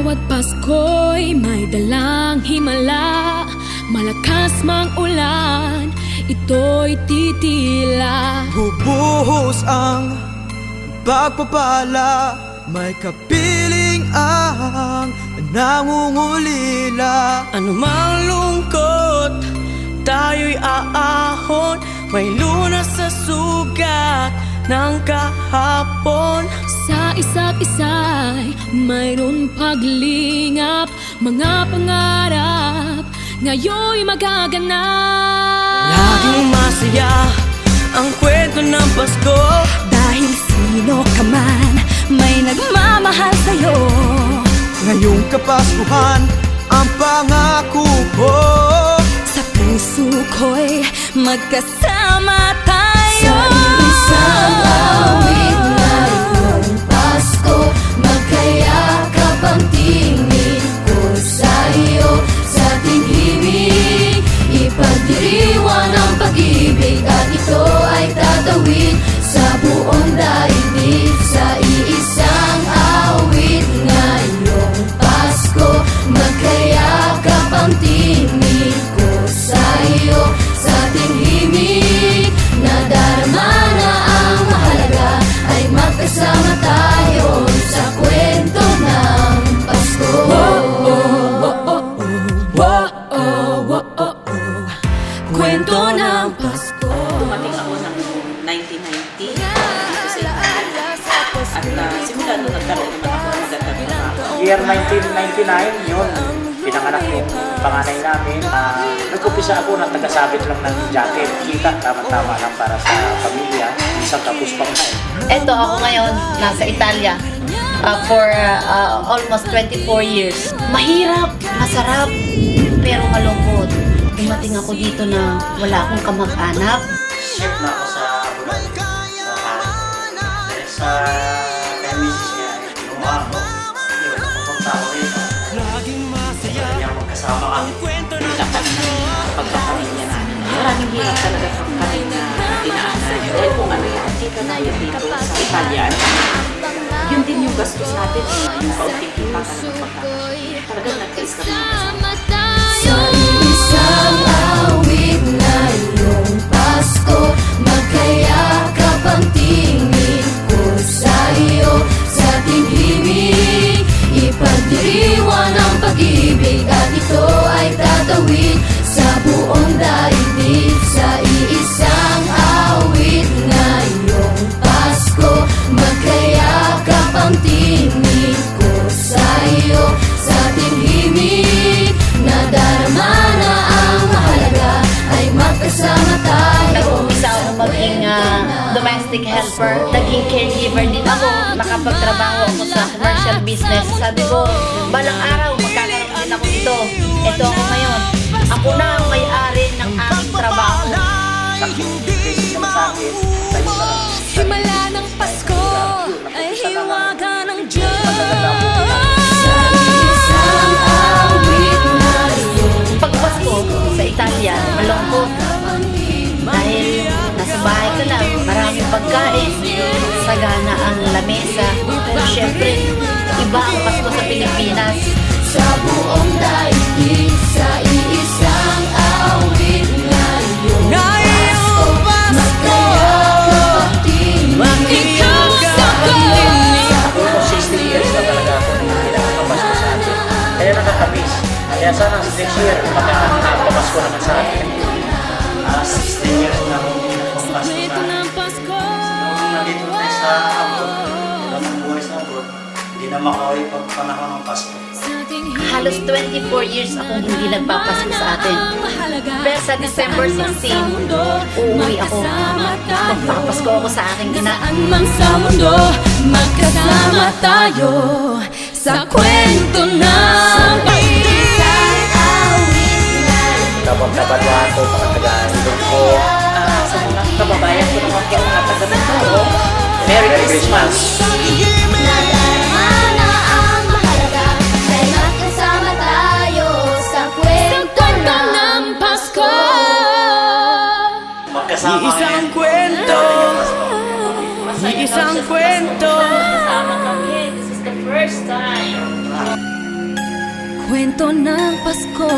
Bawat Pasko'y may dalang himala. Malakas mang ulan, ito'y titila. Bubuhos ang pagpapala, may kapiling ang nangungulila. Anumang lungkot, tayo'y aahon. May lunas sa sugat ng kahapon. Sa isa't isa'y mayroon paglingap. Mga pangarap ngayon'y magaganap. Laging masaya ang kwento ng Pasko. Dahil sino ka man, may nagmamahal sa'yo. Ngayong Kapaskuhan, ang pangako ko, Sa puso ko'y magkasama tayo. Sa isang awit ngayong Pasko, magkayakap ang tingin ko sa iyo. Sa ating himig, ipagdiriwang ang pag-ibig, at ito ay tatawid sa buong daigdig. Sa iisang awit ngayong Pasko, magkayakap ang tingin ko sa iyo. Sa ating himig, nadarama na ang mahalaga, ay magkasama tayo sa kwento ng Pasko. Kwento ng Pasko. Dumating ako ng 1990 dito sa Italia. At simula nung nagkaroon naman ako ng magandang trabaho. Year 1999, yun, pinanganak yung panganay namin. Nag-umpisa ako na tagasabit lang ng jacket. Kita, tama-tama lang para sa pamilya. Isang tapos pangkain. Eto ako ngayon, nasa Italia for almost 24 years. Mahirap, masarap, pero malungkot. Dumating ako dito na wala akong kamag-anak. Chef na ako sa Bulan, sa Harin. Dahil sa kay misis niya, inumaan ko. Yun, pupunta ako rito. Kaya magkasama kami. Pagpapamilya namin. Maraming hirap talaga kami na dinaanan. Dahil kung ano yung chika tayo dito sa Italia, yun din yung gastos natin. Yung kaunting kita ka ng pagkakasya. Talagang nagkais kami ng kasama. Sa isang awit ngayong Pasko, magkayakap ang tingin ko sa iyo. Sa ating himig, ipagdiriwang ang pag-ibig, at ito ay tatawid sa buong daigdig. Sa iisang awit ngayong Pasko, magkayakap ang tingin ko sa iyo. Sa ating himig, nadarama na ang mahalaga, ay magkasama tayo. Nag-umpisa ako maging domestic helper. Naging caregiver din ako. Nakapagtrabaho ako sa commercial business. Sabi ko, balang araw magkakaroon din ako dito. Ito ako ngayon. Ako na ang may-ari ng aking trabaho. Sacrifice naman sa akin. Tayo sa Himala ng Pasko ay hiwaga ng Diyos. Sa isang awit ngayong Pagpasko sa Italia, malungkot. Dahil nasa bahay ka lang, maraming pagkain, sagana ang lamesa. Pero syempre, iba ang Pasko sa Pilipinas. sa buong daigdig. Sa iisang awit ngayong Ngayong Pasko, magkayakap ang tingin makikagap ang linig. Almost 60 years na talaga ako na pinakapasko sa atin. Kaya nakakamiss. Kaya sana next year, makakapamasko naman sa atin. 16 years na akong pinakapasko Kwento na. ng Pasko. Nung nandito tayo sa abroad, ilang buhay sa abroad, hindi na makaway pag panahon ng Pasko. Halos 24 years akong hindi nagpapasko sa atin. Pero sa December 16, uuwi ako. Magpapasko ako sa aking ina. Saan man sa mundo, magkasama tayo sa kwento ng isang awit ngayong Tabang-tabaduhan ko, mga taga-ilong ko. Sa mga kababayan ko naman kayo mga taga-Mindoro, Merry Christmas! nadarama na ang mahalaga, ay magkasama tayo sa kwento ng Pasko. Magkasama Iisang kwento, iisang kwento. Kasama kami. This is the first time. kwento ng Pasko.